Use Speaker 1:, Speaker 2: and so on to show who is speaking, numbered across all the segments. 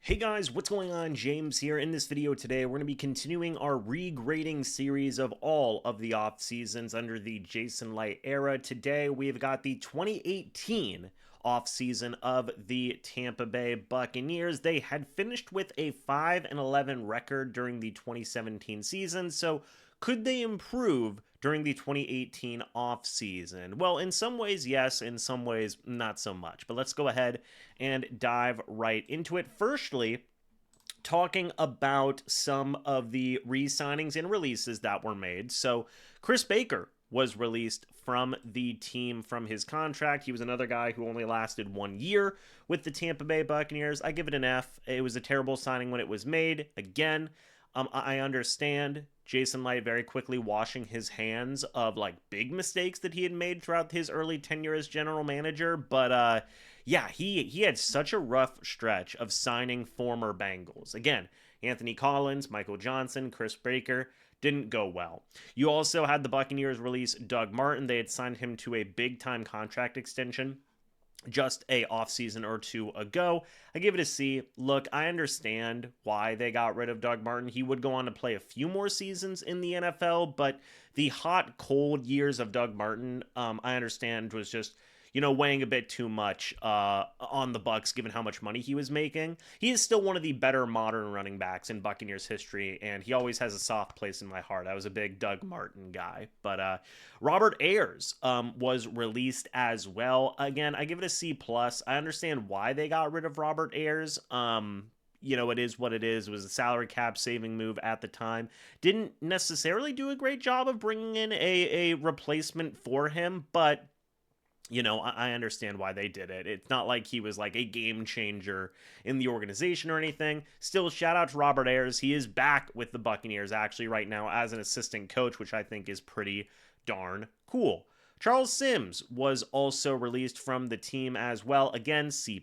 Speaker 1: Hey guys, what's going on? James here. In this video today, we're going to be continuing our regrading series of all of the off seasons under the Jason Light era. Today, we've got the 2018 off season of the Tampa Bay Buccaneers. They had finished with a 5-11 record during the 2017 season, so could they improve during the 2018 offseason? Well, in some ways, yes. In some ways, not so much. But let's go ahead and dive right into it. Firstly, talking about some of the re-signings and releases that were made. So Chris Baker was released from the team from his contract. He was another guy who only lasted 1 year with the Tampa Bay Buccaneers. I give it an F. It was a terrible signing when it was made. Again, I understand Jason Light very quickly washing his hands of like big mistakes that he had made throughout his early tenure as general manager, but yeah, he had such a rough stretch of signing former Bengals. Again, Anthony Collins, Michael Johnson, Chris Baker didn't go well. You also had the Buccaneers release Doug Martin. They had signed him to a big time contract extension just a offseason or two ago. I give it a C. Look, I understand why they got rid of Doug Martin. He would go on to play a few more seasons in the NFL, but the hot, cold years of Doug Martin, I understand was just weighing a bit too much on the Bucs given how much money he was making. He is still one of the better modern running backs in Buccaneers history, and he always has a soft place in my heart. I was a big Doug Martin guy. But Robert Ayers was released as well. Again, I give it a C+. I understand why they got rid of Robert Ayers. It is what it is. It was a salary cap saving move at the time. Didn't necessarily do a great job of bringing in a replacement for him, but I understand why they did it. It's not like he was like a game changer in the organization or anything. Still, shout out to Robert Ayers. He is back with the Buccaneers actually right now as an assistant coach, which I think is pretty darn cool. Charles Sims was also released from the team as well. Again, C+.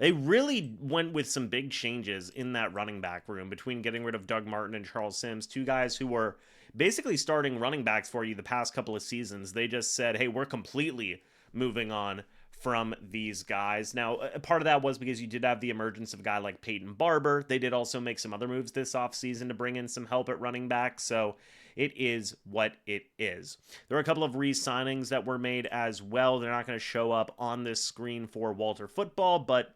Speaker 1: They really went with some big changes in that running back room between getting rid of Doug Martin and Charles Sims, two guys who were basically starting running backs for you the past couple of seasons. They just said, hey, we're completely moving on from these guys. Now, part of that was because you did have the emergence of a guy like Peyton Barber. They did also make some other moves this offseason to bring in some help at running back, so it is what it is. There are a couple of re-signings that were made as well. They're not going to show up on this screen for Walter Football, but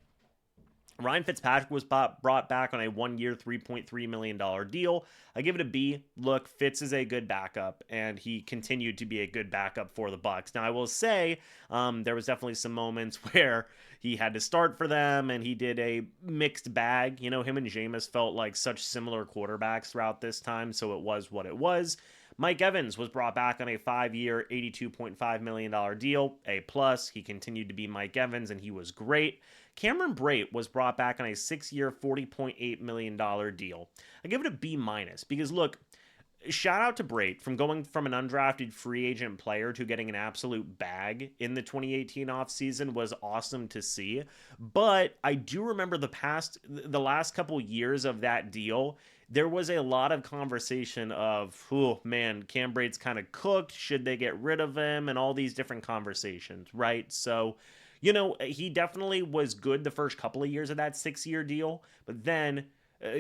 Speaker 1: Ryan Fitzpatrick was brought back on a 1-year, $3.3 million deal. I give it a B. Look, Fitz is a good backup, and he continued to be a good backup for the Bucs. Now, I will say there was definitely some moments where he had to start for them, and he did a mixed bag. Him and Jameis felt like such similar quarterbacks throughout this time, so it was what it was. Mike Evans was brought back on a 5-year, $82.5 million deal, A+. He continued to be Mike Evans, and he was great. Cameron Brate was brought back on a 6-year, $40.8 million deal. I give it a B- because, look, shout out to Brate from going from an undrafted free agent player to getting an absolute bag in the 2018 offseason was awesome to see. But I do remember the last couple years of that deal, there was a lot of conversation of, oh man, Cam Brate's kind of cooked. Should they get rid of him? And all these different conversations, right? So, he definitely was good the first couple of years of that 6-year deal. But then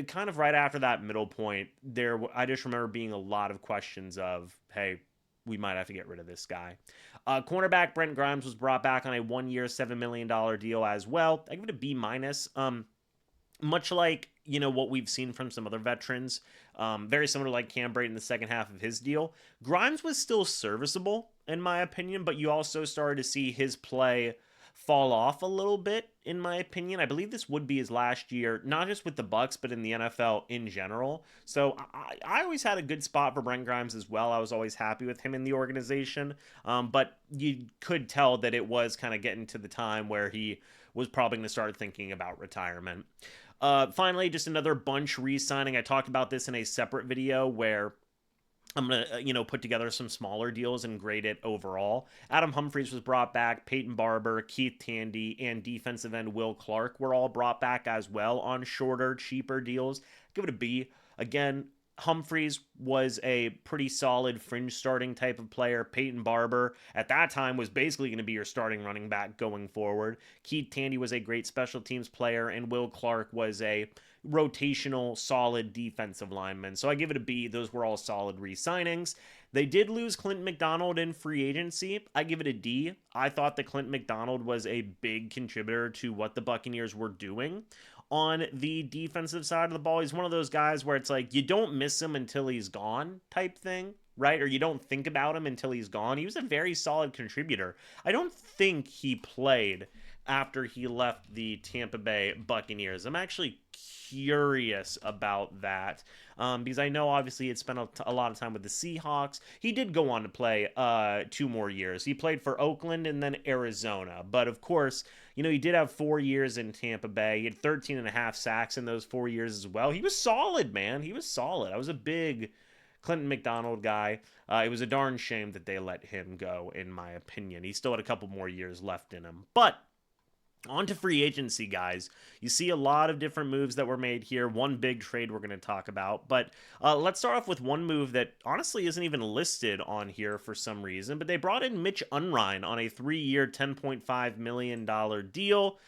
Speaker 1: kind of right after that middle point, I just remember being a lot of questions of, hey, we might have to get rid of this guy. Cornerback Brent Grimes was brought back on a 1-year, $7 million deal as well. I give it a B-. Much like, what we've seen from some other veterans, very similar like Cam Brate in the second half of his deal. Grimes was still serviceable, in my opinion, but you also started to see his play fall off a little bit, in my opinion. I believe this would be his last year, not just with the Bucs, but in the NFL in general. So I always had a good spot for Brent Grimes as well. I was always happy with him in the organization. But you could tell that it was kind of getting to the time where he was probably going to start thinking about retirement. Finally, just another bunch re-signing. I talked about this in a separate video where I'm going to, put together some smaller deals and grade it overall. Adam Humphries was brought back. Peyton Barber, Keith Tandy, and defensive end Will Clark were all brought back as well on shorter, cheaper deals. Give it a B. Again, Humphreys was a pretty solid fringe starting type of player. Peyton Barber at that time was basically going to be your starting running back going forward. Keith Tandy was a great special teams player, and Will Clark was a rotational, solid defensive lineman. So I give it a B. Those were all solid re-signings. They did lose Clint McDonald in free agency. I give it a D. I thought that Clint McDonald was a big contributor to what the Buccaneers were doing on the defensive side of the ball. He's one of those guys where it's like you don't miss him until he's gone type thing, right? Or you don't think about him until he's gone. He was a very solid contributor. I don't think he played after he left the Tampa Bay Buccaneers. I'm actually curious about that because I know obviously he had spent a lot of time with the Seahawks. He did go on to play 2 more years. He played for Oakland and then Arizona. But of course, you know, he did have 4 years in Tampa Bay. He had 13 and a half sacks in those 4 years as well. He was solid, man. He was solid. I was a big Clinton McDonald guy. It was a darn shame that they let him go, in my opinion. He still had a couple more years left in him. But on to free agency, guys. You see a lot of different moves that were made here. One big trade we're going to talk about. But let's start off with one move that honestly isn't even listed on here for some reason. But they brought in Mitch Unrein on a 3-year, $10.5 million deal.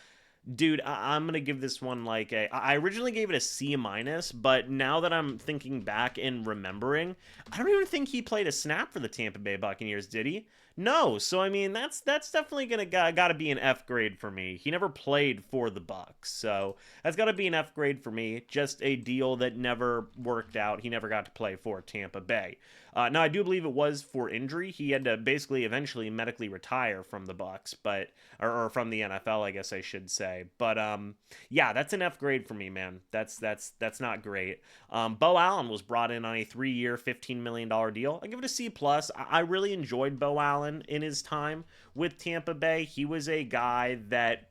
Speaker 1: Dude, I'm going to give this one like I originally gave it a C-, but now that I'm thinking back and remembering, I don't even think he played a snap for the Tampa Bay Buccaneers, did he? No, so I mean that's definitely gotta be an F grade for me. He never played for the Bucs, so that's gotta be an F grade for me. Just a deal that never worked out. He never got to play for Tampa Bay. Now I do believe it was for injury. He had to basically eventually medically retire from the Bucs, but or from the NFL, I guess I should say. But yeah, that's an F grade for me, man. That's not great. Bo Allen was brought in on a 3-year, $15 million deal. I give it a C+. I really enjoyed Bo Allen in his time with Tampa Bay. He was a guy that,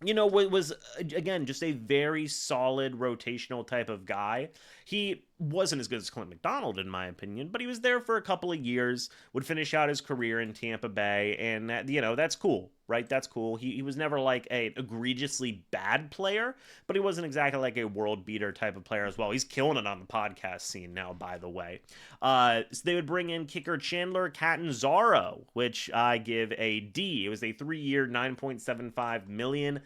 Speaker 1: you know, was again just a very solid rotational type of guy. He wasn't as good as Clint McDonald, in my opinion, but he was there for a couple of years, would finish out his career in Tampa Bay, and that, you know, that's cool, right? That's cool. He was never like a egregiously bad player, but he wasn't exactly like a world beater type of player as well. He's killing it on the podcast scene now, by the way. So they would bring in kicker Chandler Catanzaro, which I give a D. It was a 3-year, $9.75 million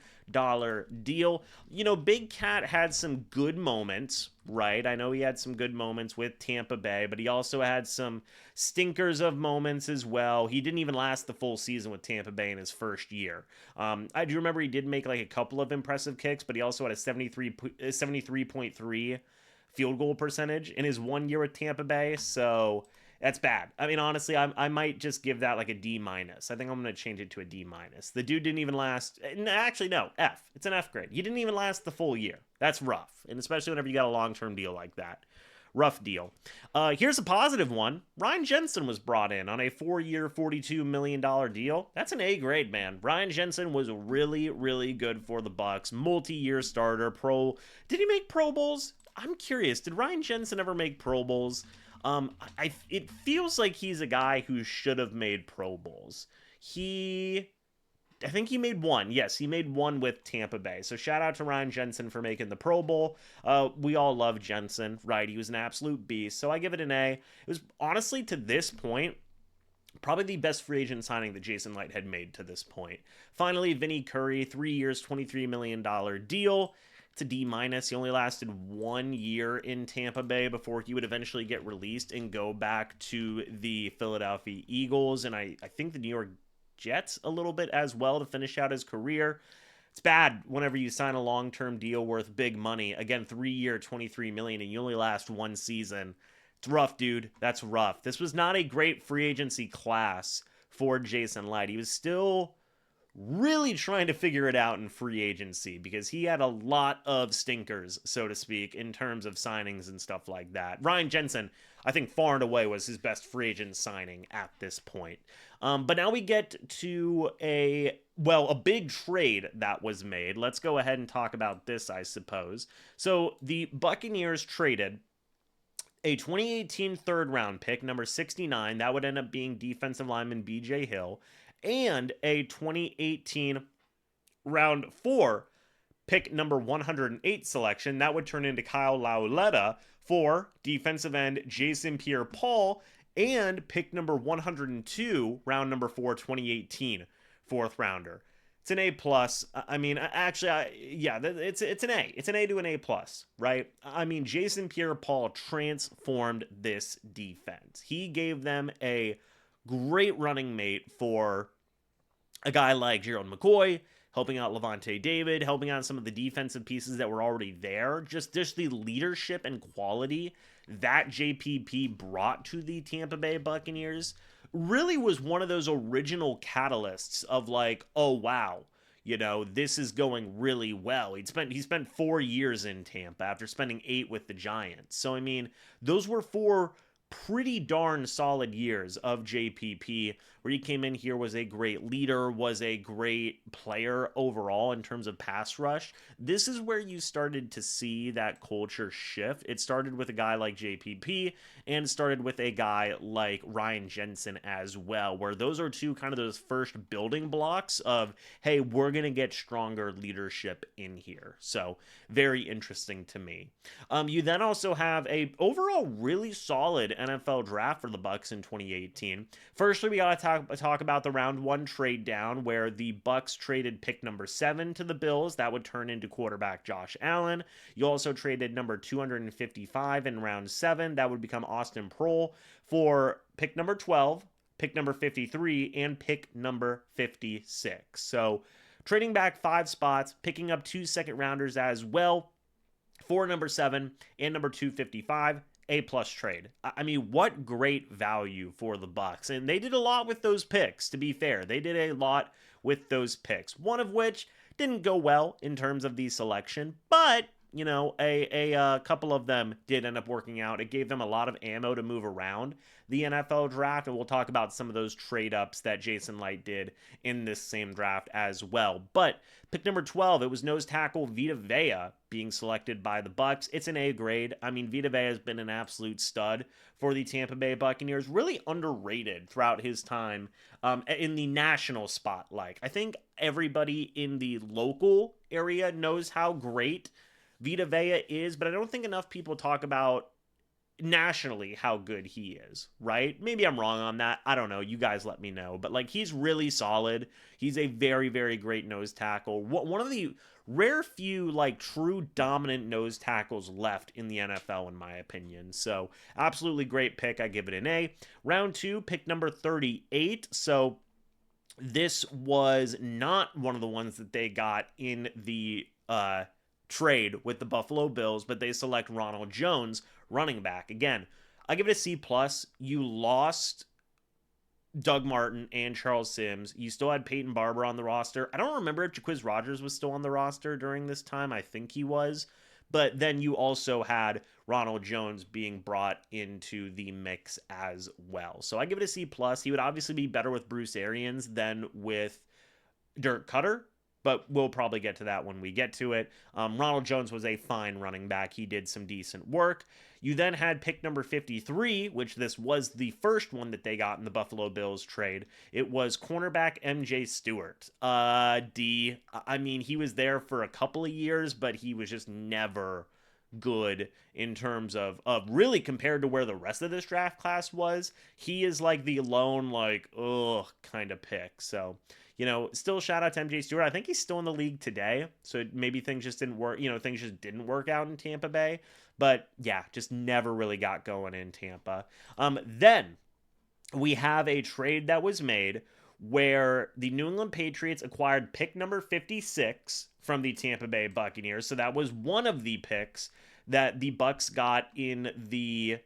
Speaker 1: deal. You know, Big Cat had some good moments, right? I know he had some good moments with Tampa Bay, but he also had some stinkers of moments as well. He didn't even last the full season with Tampa Bay in his first year. I do remember he did make like a couple of impressive kicks, but he also had a 73.3 field goal percentage in his 1 year with Tampa Bay. So that's bad. I mean, honestly, I might just give that like a D-. I think I'm going to change it to a D-. The dude didn't even last. Actually, no, F. It's an F grade. He didn't even last the full year. That's rough. And especially whenever you got a long-term deal like that. Rough deal. Here's a positive one. Ryan Jensen was brought in on a 4-year, $42 million deal. That's an A grade, man. Ryan Jensen was really, really good for the Bucs. Multi-year starter. Did he make Pro Bowls? I'm curious. Did Ryan Jensen ever make Pro Bowls? It feels like he's a guy who should have made Pro Bowls. I think he made one. Yes, he made one with Tampa Bay. So shout out to Ryan Jensen for making the Pro Bowl. We all love Jensen, right? He was an absolute beast. So I give it an A. It was honestly, to this point, probably the best free agent signing that Jason Light had made to this point. Finally, Vinny Curry, 3 years, $23 million deal. It's a D-. He only lasted 1 year in Tampa Bay before he would eventually get released and go back to the Philadelphia Eagles, and I think the New York Jets a little bit as well to finish out his career. It's bad whenever you sign a long-term deal worth big money. Again, 3-year, $23 million, and you only last 1 season. It's rough, dude. That's rough. This was not a great free agency class for Jason Light. He was still really trying to figure it out in free agency because he had a lot of stinkers, so to speak, in terms of signings and stuff like that. Ryan Jensen, I think far and away was his best free agent signing at this point. But now we get to a big trade that was made. Let's go ahead and talk about this, I suppose. So the Buccaneers traded a 2018 third round pick, number 69. That would end up being defensive lineman B.J. Hill, and a 2018 round 4 pick number 108 selection, that would turn into Kyle Lauletta. 4, defensive end Jason Pierre-Paul. And pick number 102, round number 4, 2018, fourth rounder. It's an A plus. I mean, actually, yeah, it's an A. It's an A to an A plus, right? I mean, Jason Pierre-Paul transformed this defense. He gave them a great running mate for a guy like Gerald McCoy, helping out Levante David, helping out some of the defensive pieces that were already there. Just the leadership and quality that JPP brought to the Tampa Bay Buccaneers really was one of those original catalysts of like, oh wow, you know, this is going really well. He spent 4 years in Tampa after spending 8 with the Giants. So I mean, those were 4 pretty darn solid years of JPP, where he came in here, was a great leader, was a great player overall in terms of pass rush. This is where you started to see that culture shift. It started with a guy like JPP, and it started with a guy like Ryan Jensen as well, where those are two kind of those first building blocks of, hey, we're going to get stronger leadership in here. So very interesting to me. You then also have a overall really solid NFL draft for the Bucs in 2018. Firstly, we got to talk about the round 1 trade down, where the Bucs traded pick number 7 to the Bills. That would turn into quarterback Josh Allen. You also traded number 255 in round 7. That would become Austin Proehl for pick number 12, pick number 53, and pick number 56. So trading back 5 spots, picking up 2 second rounders as well for number 7 and number 255. A plus trade. I mean, what great value for the Bucs. And they did a lot with those picks, to be fair. They did a lot with those picks, one of which didn't go well in terms of the selection, but you know, a couple of them did end up working out. It gave them a lot of ammo to move around the NFL draft, and we'll talk about some of those trade-ups that Jason Light did in this same draft as well. But pick number 12, it was nose tackle Vita Vea being selected by the Bucs. It's an A grade. I mean, Vita Vea has been an absolute stud for the Tampa Bay Buccaneers, really underrated throughout his time in the national spotlight. I think everybody in the local area knows how great Vita Vea is, but I don't think enough people talk about nationally how good he is, right? Maybe I'm wrong on that. I don't know. You guys let me know. But like, he's really solid. He's a very, very great nose tackle. One of the rare few like true dominant nose tackles left in the NFL, in my opinion. So absolutely great pick. I give it an A. Round 2, pick number 38. So this was not one of the ones that they got in the trade with the Buffalo Bills, but they select Ronald Jones, running back. Again, I give it a C+. You lost Doug Martin and Charles Sims. You still had Peyton Barber on the roster. I don't remember if Jaquiz Rogers was still on the roster during this time. I think he was. But then you also had Ronald Jones being brought into the mix as well. So I give it a C+. He would obviously be better with Bruce Arians than with Dirk Cutter, but we'll probably get to that when we get to it. Ronald Jones was a fine running back. He did some decent work. You then had pick number 53, which this was the first one that they got in the Buffalo Bills trade. It was cornerback MJ Stewart. D. I mean, he was there for a couple of years, but he was just never good in terms of really compared to where the rest of this draft class was. He is like the lone, like, kind of pick. So, you know, still shout out to MJ Stewart. I think he's still in the league today. So maybe things just didn't work. You know, things just didn't work out in Tampa Bay. But yeah, just never really got going in Tampa. Then we have a trade that was made where the New England Patriots acquired pick number 56 from the Tampa Bay Buccaneers. So that was one of the picks that the Bucs got in the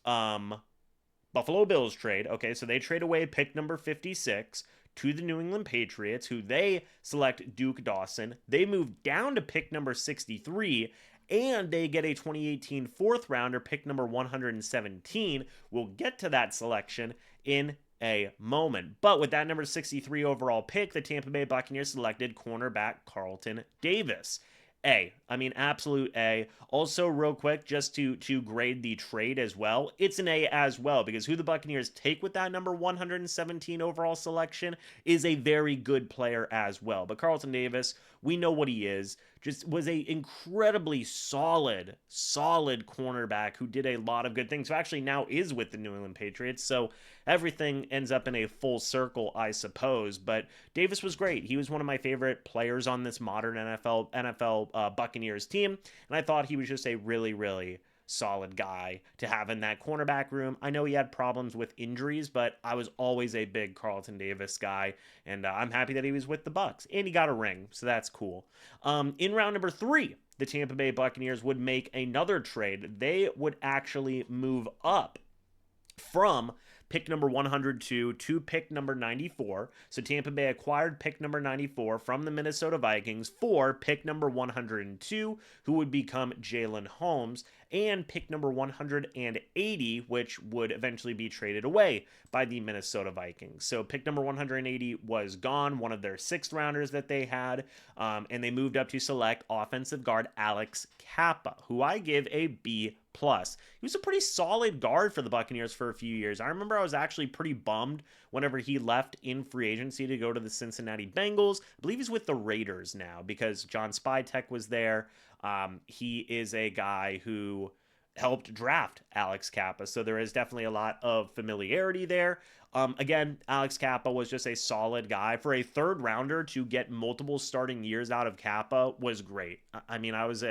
Speaker 1: Buffalo Bills trade. Okay, so they trade away pick number 56 to the New England Patriots, who they select Duke Dawson. They move down to pick number 63, and they get a 2018 fourth rounder, pick number 117. We'll get to that selection in a moment. But with that number 63 overall pick, the Tampa Bay Buccaneers selected cornerback Carlton Davis. A. I mean, absolute A. Also, real quick, just to grade the trade as well, it's an A as well, because who the Buccaneers take with that number 117 overall selection is a very good player as well. But Carlton Davis, we know what he is. just was a incredibly solid cornerback who did a lot of good things, who actually now is with the New England Patriots. So everything ends up in a full circle, I suppose. But Davis was great. He was one of my favorite players on this modern NFL Buccaneers team, and I thought he was just a really solid guy to have in that cornerback room. I know he had problems with injuries, but I was always a big Carlton Davis guy, and I'm happy that he was with the Bucs, and he got a ring, so that's cool. In round number 3, the Tampa Bay Buccaneers would make another trade. They would actually move up from pick number 102 to pick number 94. So Tampa Bay acquired pick number 94 from the Minnesota Vikings for pick number 102, who would become Jalen Holmes, and pick number 180, which would eventually be traded away by the Minnesota Vikings. So pick number 180 was gone, one of their 6th rounders that they had, and they moved up to select offensive guard Alex Kappa, who I give a B+. He was a pretty solid guard for the Buccaneers for a few years. I remember I was actually pretty bummed whenever he left in free agency to go to the Cincinnati Bengals. I believe he's with the Raiders now because John Spytek was there. He is a guy who helped draft Alex Kappa, so there is definitely a lot of familiarity there. Again, Alex Kappa was just a solid guy. For a 3rd rounder to get multiple starting years out of Kappa was great. I mean, I was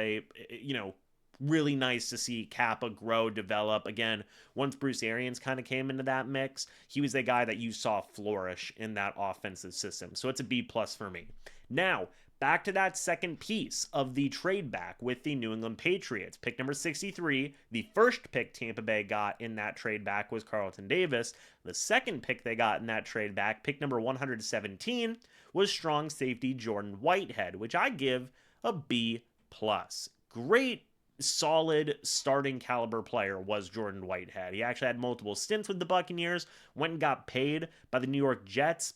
Speaker 1: really nice to see Kappa grow, develop. Again, once Bruce Arians kind of came into that mix, he was a guy that you saw flourish in that offensive system. So it's a B+ for me. Now, back to that second piece of the trade back with the New England Patriots. Pick number 63, the first pick Tampa Bay got in that trade back was Carlton Davis. The second pick they got in that trade back, pick number 117, was strong safety Jordan Whitehead, which I give a B+. Great, solid starting caliber player was Jordan Whitehead. He actually had multiple stints with the Buccaneers, went and got paid by the New York Jets.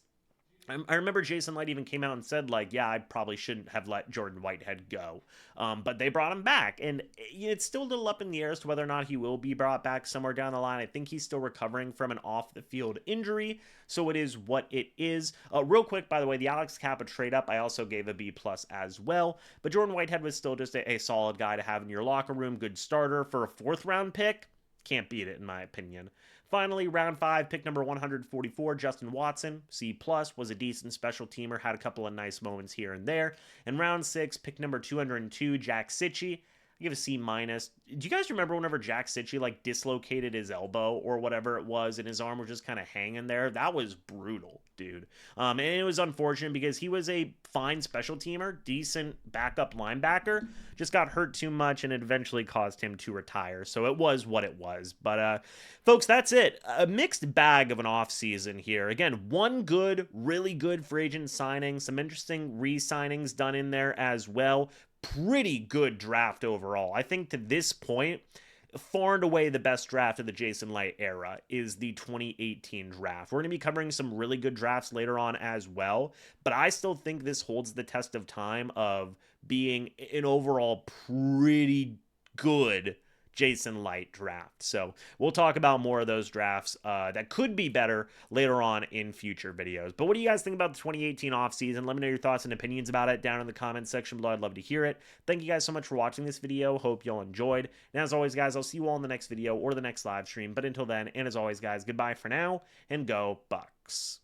Speaker 1: I remember Jason Light even came out and said, like, yeah, I probably shouldn't have let Jordan Whitehead go. But they brought him back. And it's still a little up in the air as to whether or not he will be brought back somewhere down the line. I think he's still recovering from an off-the-field injury. So it is what it is. Real quick, by the way, the Alex Kappa trade up, I also gave a B+ as well. But Jordan Whitehead was still just a solid guy to have in your locker room. Good starter for a 4th-round pick. Can't beat it, in my opinion. Finally, round 5, pick number 144, Justin Watson, C+, was a decent special teamer, had a couple of nice moments here and there. And round 6, pick number 202, Jack Sitchie, I give a C-. Do you guys remember whenever Jack Sitchie like dislocated his elbow or whatever it was and his arm was just kind of hanging there? That was brutal, dude. And it was unfortunate because he was a fine special teamer, decent backup linebacker, just got hurt too much and it eventually caused him to retire. So it was what it was. But folks, that's it. A mixed bag of an offseason here. Again, one good, really good free agent signing, some interesting re-signings done in there as well. Pretty good draft overall. I think to this point, far and away the best draft of the Jason Light era is the 2018 draft. We're going to be covering some really good drafts later on as well, but I still think this holds the test of time of being an overall pretty good Jason Light draft. So we'll talk about more of those drafts that could be better later on in future videos. But what do you guys think about the 2018 offseason? Let me know your thoughts and opinions about it down in the comments section below. I'd love to hear it. Thank you guys so much for watching this video. Hope y'all enjoyed. And as always, guys, I'll see you all in the next video or the next live stream. But until then, and as always, guys, goodbye for now and go Bucs.